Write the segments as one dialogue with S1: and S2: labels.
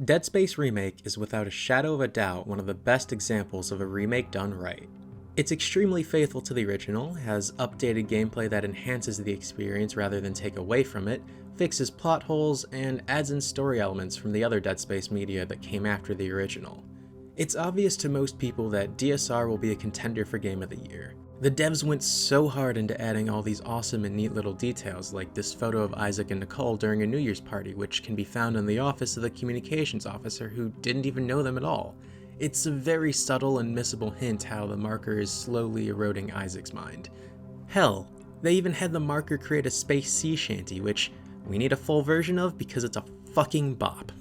S1: Dead Space Remake is without a shadow of a doubt one of the best examples of a remake done right. It's extremely faithful to the original, has updated gameplay that enhances the experience rather than take away from it, fixes plot holes, and adds in story elements from the other Dead Space media that came after the original. It's obvious to most people that DSR will be a contender for Game of the Year. The devs went so hard into adding all these awesome and neat little details, like this photo of Isaac and Nicole during a New Year's party, which can be found in the office of the communications officer who didn't even know them at all. It's a very subtle and missable hint how the marker is slowly eroding Isaac's mind. Hell, they even had the marker create a space sea shanty, which we need a full version of because it's a fucking bop.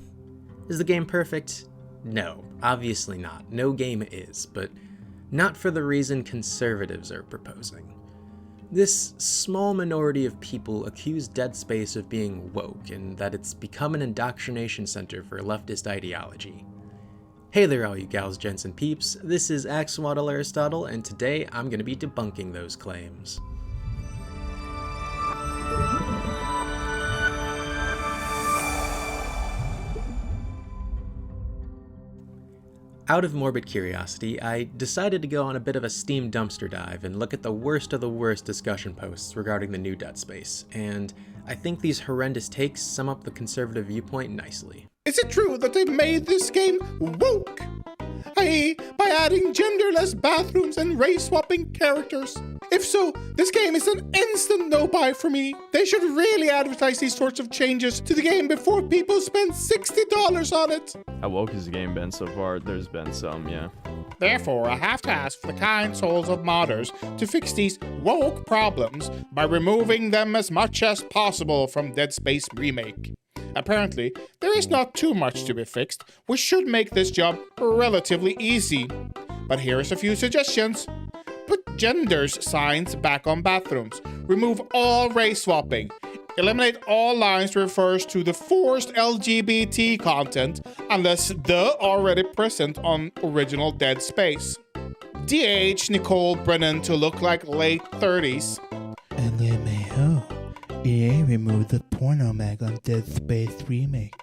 S1: Is the game perfect? No, obviously not. No game is, but not for the reason conservatives are proposing. This small minority of people accuse Dead Space of being woke and that it's become an indoctrination center for leftist ideology. Hey there all you gals, gents, and peeps, this is Axolotl Aristotle, and today I'm going to be debunking those claims. Out of morbid curiosity, I decided to go on a bit of a Steam dumpster dive and look at the worst of the worst discussion posts regarding the new Dead Space, and I think these horrendous takes sum up the conservative viewpoint nicely.
S2: Is it true that they made this game woke? i.e., by adding genderless bathrooms and race-swapping characters? If so, this game is an instant no-buy for me. They should really advertise these sorts of changes to the game before people spend $60 on it.
S3: How woke has the game been so far? There's been some, yeah.
S2: Therefore, I have to ask for the kind souls of modders to fix these woke problems by removing them as much as possible from Dead Space Remake. Apparently, there is not too much to be fixed, which should make this job relatively easy. But here is a few suggestions. Put genders signs back on bathrooms. Remove all race swapping. Eliminate all lines that refers to the forced LGBT content unless the already present on original Dead Space. DH Nicole Brennan to look like late 30s.
S4: LMAO. EA removed the porno mag on Dead Space Remake.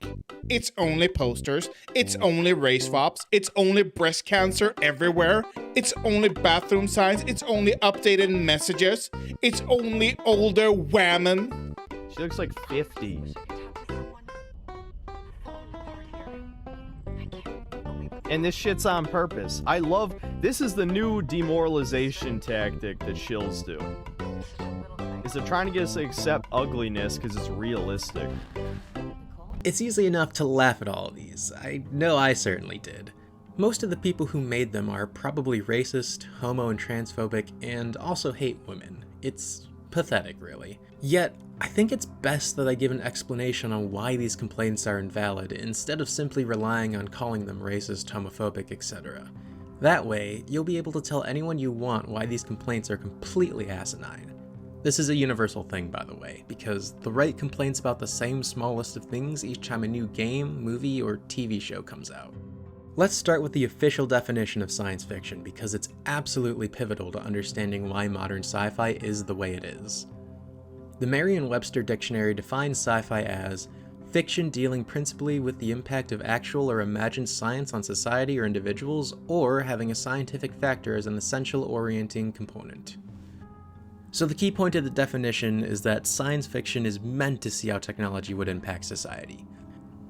S2: It's only posters, it's only race swaps, it's only breast cancer everywhere, it's only bathroom signs, it's only updated messages, it's only older women.
S3: She looks like 50. And this shit's on purpose. This is the new demoralization tactic that shills do. Is they're trying to get us to accept ugliness because it's realistic.
S1: It's easy enough to laugh at all of these. I know I certainly did. Most of the people who made them are probably racist, homo and transphobic, and also hate women. It's pathetic, really. Yet, I think it's best that I give an explanation on why these complaints are invalid instead of simply relying on calling them racist, homophobic, etc. That way, you'll be able to tell anyone you want why these complaints are completely asinine. This is a universal thing, by the way, because the right complains about the same small list of things each time a new game, movie, or TV show comes out. Let's start with the official definition of science fiction, because it's absolutely pivotal to understanding why modern sci-fi is the way it is. The Merriam-Webster Dictionary defines sci-fi as fiction dealing principally with the impact of actual or imagined science on society or individuals, or having a scientific factor as an essential orienting component. So the key point of the definition is that science fiction is meant to see how technology would impact society.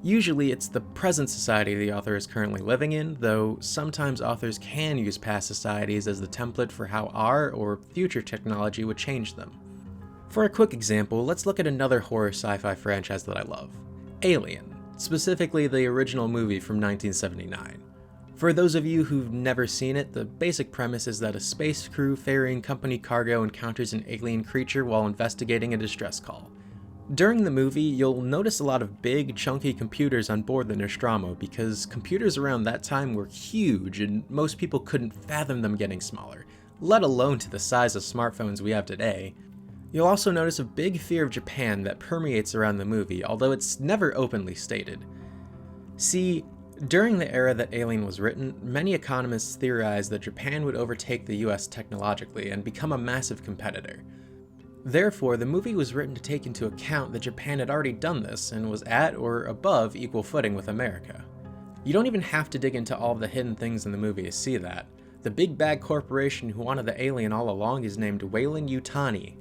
S1: Usually it's the present society the author is currently living in, though sometimes authors can use past societies as the template for how our or future technology would change them. For a quick example, let's look at another horror sci-fi franchise that I love, Alien, specifically the original movie from 1979. For those of you who've never seen it, the basic premise is that a space crew ferrying company cargo encounters an alien creature while investigating a distress call. During the movie, you'll notice a lot of big, chunky computers on board the Nostromo because computers around that time were huge and most people couldn't fathom them getting smaller, let alone to the size of smartphones we have today. You'll also notice a big fear of Japan that permeates around the movie, although it's never openly stated. See, during the era that Alien was written, many economists theorized that Japan would overtake the US technologically and become a massive competitor. Therefore, the movie was written to take into account that Japan had already done this and was at or above equal footing with America. You don't even have to dig into all the hidden things in the movie to see that. The big bad corporation who wanted the alien all along is named Weyland Yutani.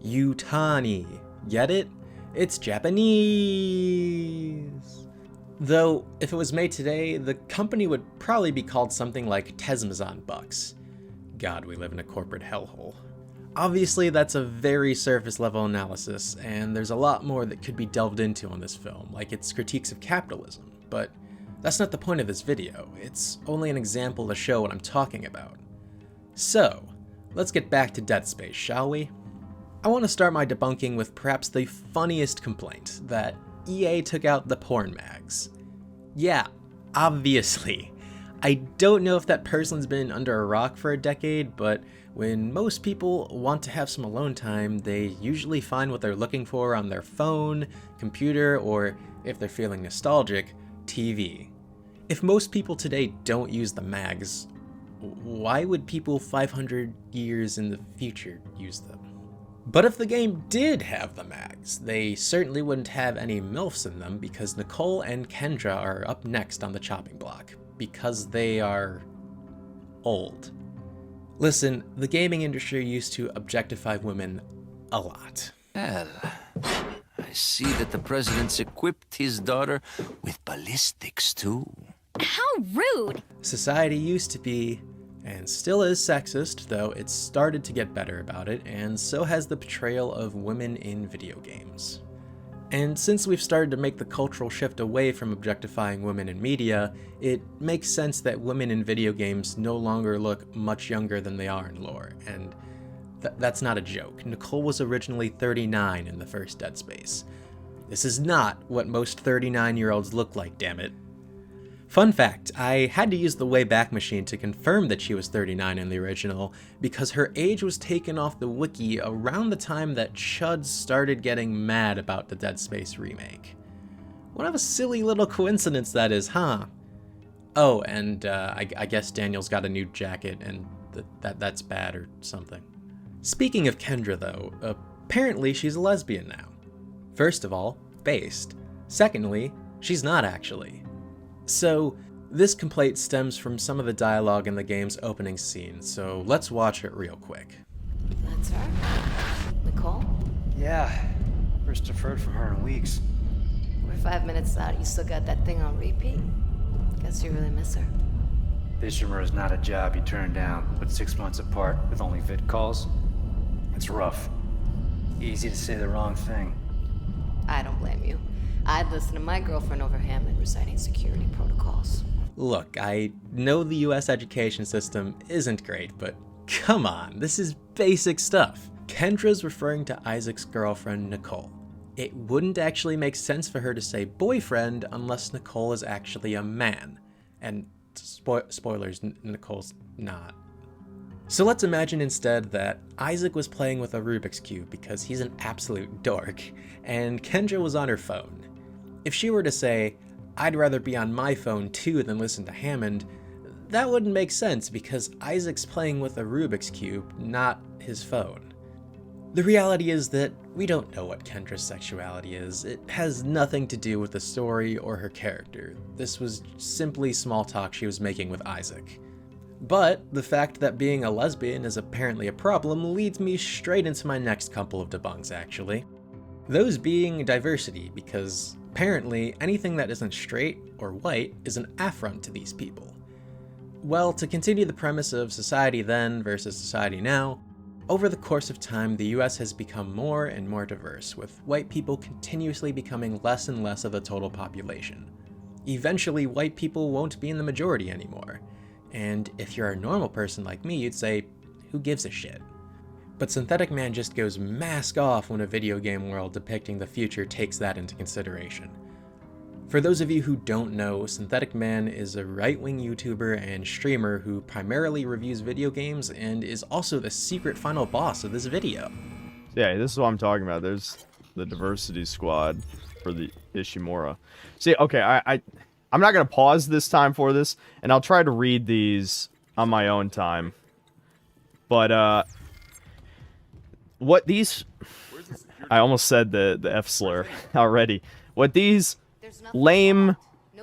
S1: Yutani. Get it? It's Japanese! Though, if it was made today, the company would probably be called something like Tesmazon Bucks. God, we live in a corporate hellhole. Obviously, that's a very surface level analysis, and there's a lot more that could be delved into on this film, like its critiques of capitalism, but that's not the point of this video. It's only an example to show what I'm talking about. So, let's get back to Dead Space, shall we? I want to start my debunking with perhaps the funniest complaint, that EA took out the porn mags. Yeah, obviously. I don't know if that person's been under a rock for a decade, but when most people want to have some alone time, they usually find what they're looking for on their phone, computer, or, if they're feeling nostalgic, TV. If most people today don't use the mags, why would people 500 years in the future use them? But if the game did have the mags, they certainly wouldn't have any MILFs in them because Nicole and Kendra are up next on the chopping block, because they are old. Listen, the gaming industry used to objectify women a lot.
S5: Well, I see that the president's equipped his daughter with ballistics too.
S6: How rude!
S1: Society used to be, and still is, sexist, though it's started to get better about it, and so has the portrayal of women in video games. And since we've started to make the cultural shift away from objectifying women in media, it makes sense that women in video games no longer look much younger than they are in lore, and that's not a joke. Nicole was originally 39 in the first Dead Space. This is not what most 39-year-olds look like, damn it. Fun fact, I had to use the Wayback Machine to confirm that she was 39 in the original, because her age was taken off the wiki around the time that Chuds started getting mad about the Dead Space remake. What of a silly little coincidence that is, huh? Oh, and I guess Daniel's got a new jacket, and that's bad or something. Speaking of Kendra though, apparently she's a lesbian now. First of all, based. Secondly, she's not actually. So, this complaint stems from some of the dialogue in the game's opening scene, so let's watch it real quick.
S6: That's her? Nicole?
S7: Yeah, first I've heard from her in weeks.
S6: We're 5 minutes out. You still got that thing on repeat? Guess you really miss her.
S7: Fishermer is not a job you turn down, but 6 months apart with only vid calls. It's rough. Easy to say the wrong thing.
S6: I don't blame you. I'd listen to my girlfriend over Hammond reciting security protocols.
S1: Look, I know the US education system isn't great, but come on, this is basic stuff. Kendra's referring to Isaac's girlfriend, Nicole. It wouldn't actually make sense for her to say boyfriend unless Nicole is actually a man. And spoilers, Nicole's not. So let's imagine instead that Isaac was playing with a Rubik's Cube because he's an absolute dork, and Kendra was on her phone. If she were to say, I'd rather be on my phone too than listen to Hammond, that wouldn't make sense because Isaac's playing with a Rubik's Cube, not his phone. The reality is that we don't know what Kendra's sexuality is. It has nothing to do with the story or her character. This was simply small talk she was making with Isaac. But the fact that being a lesbian is apparently a problem leads me straight into my next couple of debunks, actually. Those being diversity, because apparently anything that isn't straight or white is an affront to these people. Well, to continue the premise of society then versus society now, over the course of time, the US has become more and more diverse, with white people continuously becoming less and less of the total population. Eventually, white people won't be in the majority anymore. And if you're a normal person like me, you'd say, who gives a shit? But Synthetic Man just goes mask off when a video game world depicting the future takes that into consideration. For those of you who don't know, Synthetic Man is a right-wing YouTuber and streamer who primarily reviews video games and is also the secret final boss of this video.
S3: Yeah, this is what I'm talking about. There's the diversity squad for the Ishimura. See, okay, I'm not going to pause this time for this, and I'll try to read these on my own time. But, what these... I almost said the F slur already. What these lame,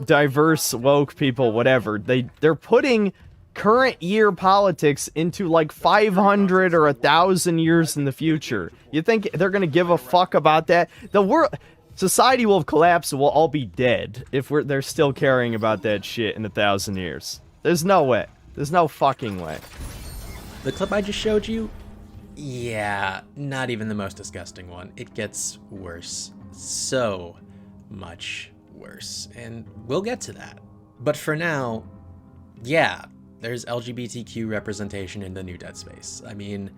S3: diverse, woke people, whatever, they're putting current year politics into like 500 or 1,000 years in the future. You think they're gonna give a fuck about that? The world... Society will have collapsed and we'll all be dead if they're still caring about that shit in 1,000 years. There's no way. There's no fucking way.
S1: The clip I just showed you? Yeah, not even the most disgusting one. It gets worse. So much worse. And we'll get to that. But for now, yeah, there's LGBTQ representation in the new Dead Space. I mean,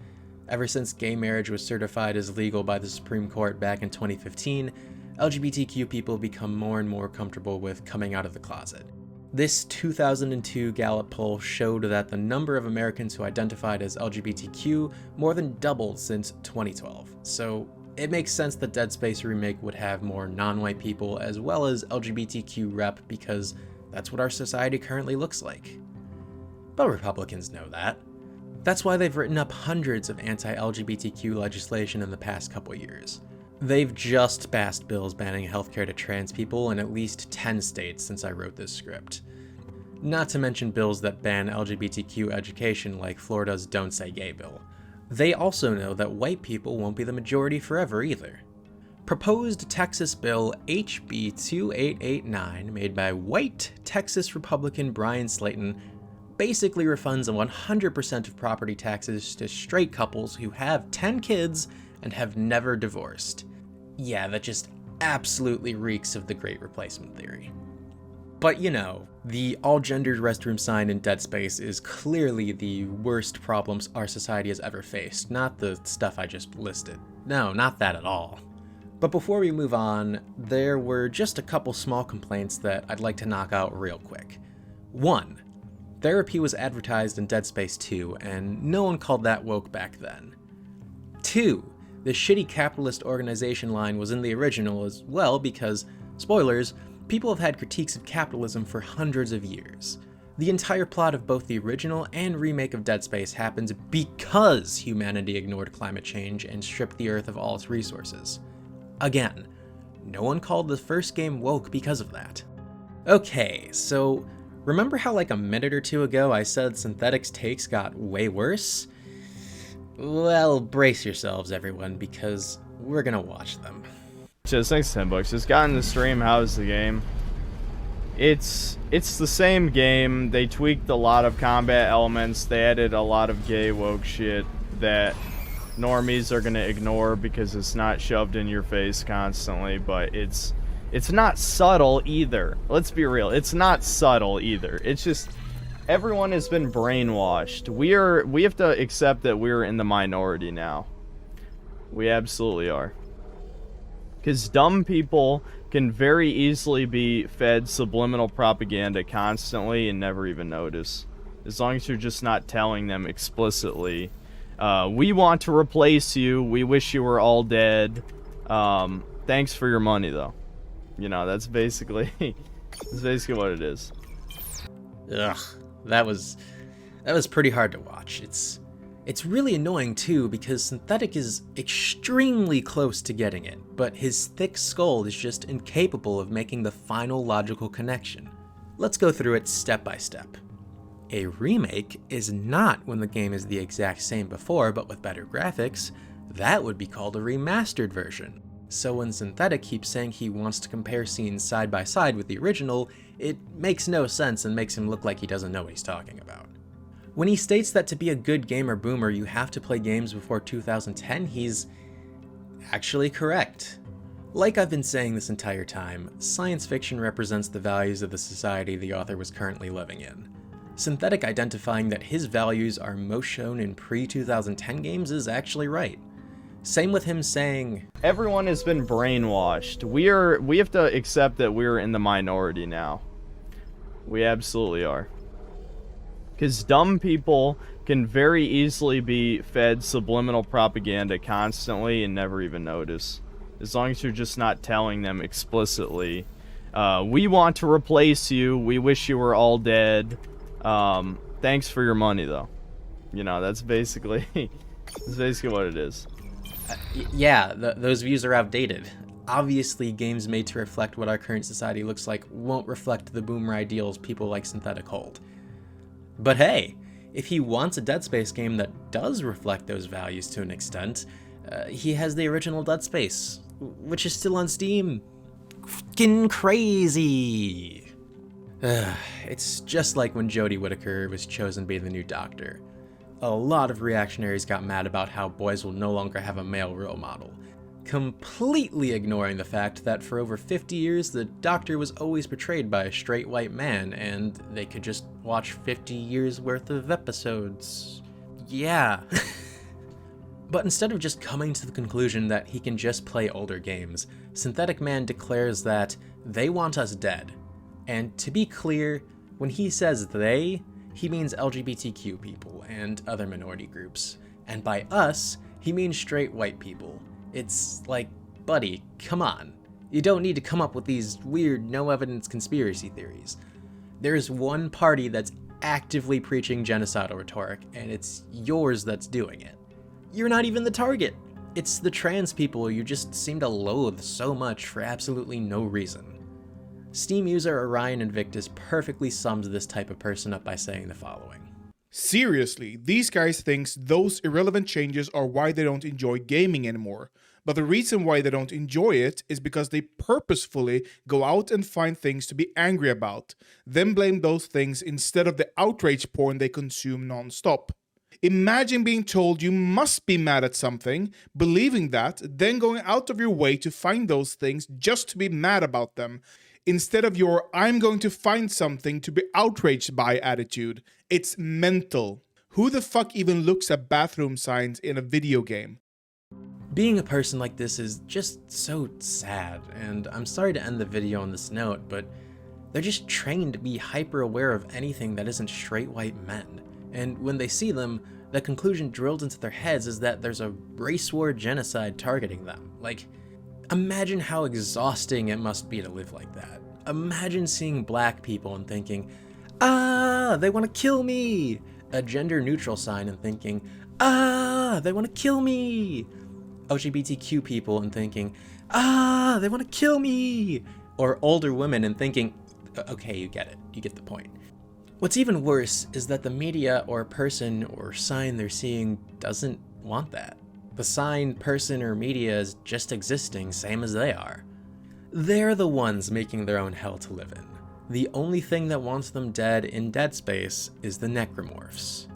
S1: ever since gay marriage was certified as legal by the Supreme Court back in 2015, LGBTQ people become more and more comfortable with coming out of the closet. This 2002 Gallup poll showed that the number of Americans who identified as LGBTQ more than doubled since 2012. So it makes sense that Dead Space Remake would have more non-white people as well as LGBTQ rep because that's what our society currently looks like. But Republicans know that. That's why they've written up hundreds of anti-LGBTQ legislation in the past couple years. They've just passed bills banning healthcare to trans people in at least 10 states since I wrote this script. Not to mention bills that ban LGBTQ education like Florida's Don't Say Gay bill. They also know that white people won't be the majority forever either. Proposed Texas Bill HB 2889, made by white Texas Republican Brian Slayton, basically refunds 100% of property taxes to straight couples who have 10 kids and have never divorced. Yeah, that just absolutely reeks of the Great Replacement theory. But you know, the all-gendered restroom sign in Dead Space is clearly the worst problems our society has ever faced, not the stuff I just listed. No, not that at all. But before we move on, there were just a couple small complaints that I'd like to knock out real quick. 1. Therapy was advertised in Dead Space 2, and no one called that woke back then. 2. The shitty capitalist organization line was in the original as well because, spoilers, people have had critiques of capitalism for hundreds of years. The entire plot of both the original and remake of Dead Space happens because humanity ignored climate change and stripped the Earth of all its resources. Again, no one called the first game woke because of that. Okay, so remember how like a minute or two ago I said Synthetic's takes got way worse? Well, brace yourselves, everyone, because we're gonna watch them.
S3: Just thanks, $10. Just got in the stream. How's the game? It's the same game. They tweaked a lot of combat elements. They added a lot of gay woke shit that normies are gonna ignore because it's not shoved in your face constantly. But it's not subtle either. Let's be real. It's not subtle either. It's just everyone has been brainwashed. We have to accept that we're in the minority now. We absolutely are. Because dumb people can very easily be fed subliminal propaganda constantly and never even notice. As long as you're just not telling them explicitly, we want to replace you, we wish you were all dead, thanks for your money though. You know, that's basically what it is.
S1: Ugh. That was pretty hard to watch. It's really annoying too because Synthetic is extremely close to getting it, but his thick skull is just incapable of making the final logical connection. Let's go through it step by step. A remake is not when the game is the exact same before but with better graphics. That would be called a remastered version. So when Synthetic keeps saying he wants to compare scenes side by side with the original, it makes no sense and makes him look like he doesn't know what he's talking about. When he states that to be a good gamer boomer you have to play games before 2010, he's actually correct. Like I've been saying this entire time, science fiction represents the values of the society the author was currently living in. Synthetic identifying that his values are most shown in pre-2010 games is actually right. Same with him saying,
S3: everyone has been brainwashed. We have to accept that we're in the minority now. We absolutely are. Because dumb people can very easily be fed subliminal propaganda constantly and never even notice. As long as you're just not telling them explicitly, we want to replace you, we wish you were all dead, thanks for your money though. You know, that's basically what it is.
S1: Those views are outdated. Obviously, games made to reflect what our current society looks like won't reflect the boomer ideals people like Synthetic hold. But hey, if he wants a Dead Space game that does reflect those values to an extent, he has the original Dead Space, which is still on Steam. Fucking crazy! It's just like when Jodie Whittaker was chosen to be the new Doctor. A lot of reactionaries got mad about how boys will no longer have a male role model, completely ignoring the fact that for over 50 years the Doctor was always portrayed by a straight white man, and they could just watch 50 years worth of episodes. Yeah. But instead of just coming to the conclusion that he can just play older games, Synthetic Man declares that they want us dead. And to be clear, when he says they, he means LGBTQ people and other minority groups. And by us, he means straight white people. It's like, buddy, come on. You don't need to come up with these weird, no-evidence conspiracy theories. There's one party that's actively preaching genocidal rhetoric, and it's yours that's doing it. You're not even the target. It's the trans people you just seem to loathe so much for absolutely no reason. Steam user Orion Invictus perfectly sums this type of person up by saying the following.
S2: Seriously, these guys think those irrelevant changes are why they don't enjoy gaming anymore. But the reason why they don't enjoy it is because they purposefully go out and find things to be angry about, then blame those things instead of the outrage porn they consume non-stop. Imagine being told you must be mad at something, believing that, then going out of your way to find those things just to be mad about them, instead of your I'm going to find something to be outraged by attitude. It's mental. Who the fuck even looks at bathroom signs in a video game?
S1: Being a person like this is just so sad, and I'm sorry to end the video on this note, but they're just trained to be hyper aware of anything that isn't straight white men. And when they see them, the conclusion drilled into their heads is that there's a race war genocide targeting them. Like, imagine how exhausting it must be to live like that. Imagine seeing black people and thinking, they want to kill me! A gender-neutral sign and thinking, they want to kill me! LGBTQ people and thinking, they want to kill me! Or older women and thinking, okay, you get it, you get the point. What's even worse is that the media or person or sign they're seeing doesn't want that. The sign, person, or media is just existing, same as they are. They're the ones making their own hell to live in. The only thing that wants them dead in Dead Space is the necromorphs.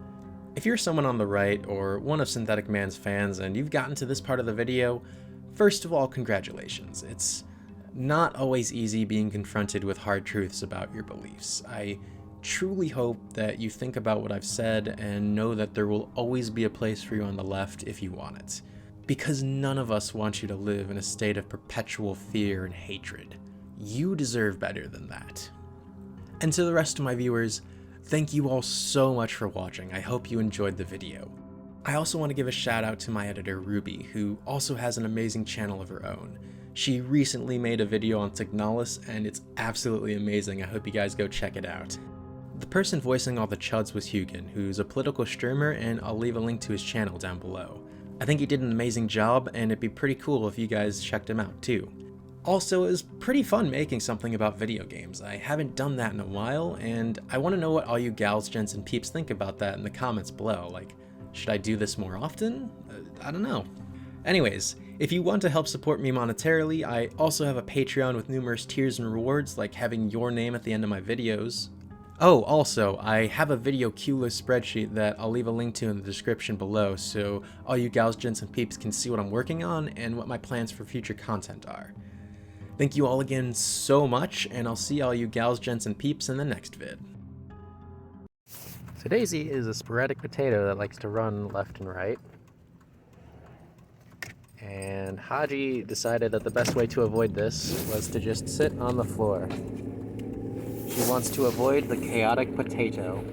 S1: If you're someone on the right or one of Synthetic Man's fans and you've gotten to this part of the video, first of all, congratulations. It's not always easy being confronted with hard truths about your beliefs. I truly hope that you think about what I've said and know that there will always be a place for you on the left if you want it. Because none of us want you to live in a state of perpetual fear and hatred. You deserve better than that. And to the rest of my viewers, thank you all so much for watching. I hope you enjoyed the video. I also want to give a shout out to my editor Ruby, who also has an amazing channel of her own. She recently made a video on Signalis and it's absolutely amazing. I hope you guys go check it out. The person voicing all the Chuds was Hugin, who's a political streamer, and I'll leave a link to his channel down below. I think he did an amazing job, and it'd be pretty cool if you guys checked him out too. Also, it was pretty fun making something about video games. I haven't done that in a while, and I want to know what all you gals, gents, and peeps think about that in the comments below. Like, should I do this more often? I don't know. Anyways, if you want to help support me monetarily, I also have a Patreon with numerous tiers and rewards, like having your name at the end of my videos. Oh, also, I have a video cue list spreadsheet that I'll leave a link to in the description below, so all you gals, gents, and peeps can see what I'm working on and what my plans for future content are. Thank you all again so much, and I'll see all you gals, gents, and peeps in the next vid. So Daisy is a sporadic potato that likes to run left and right. And Haji decided that the best way to avoid this was to just sit on the floor. She wants to avoid the chaotic potato.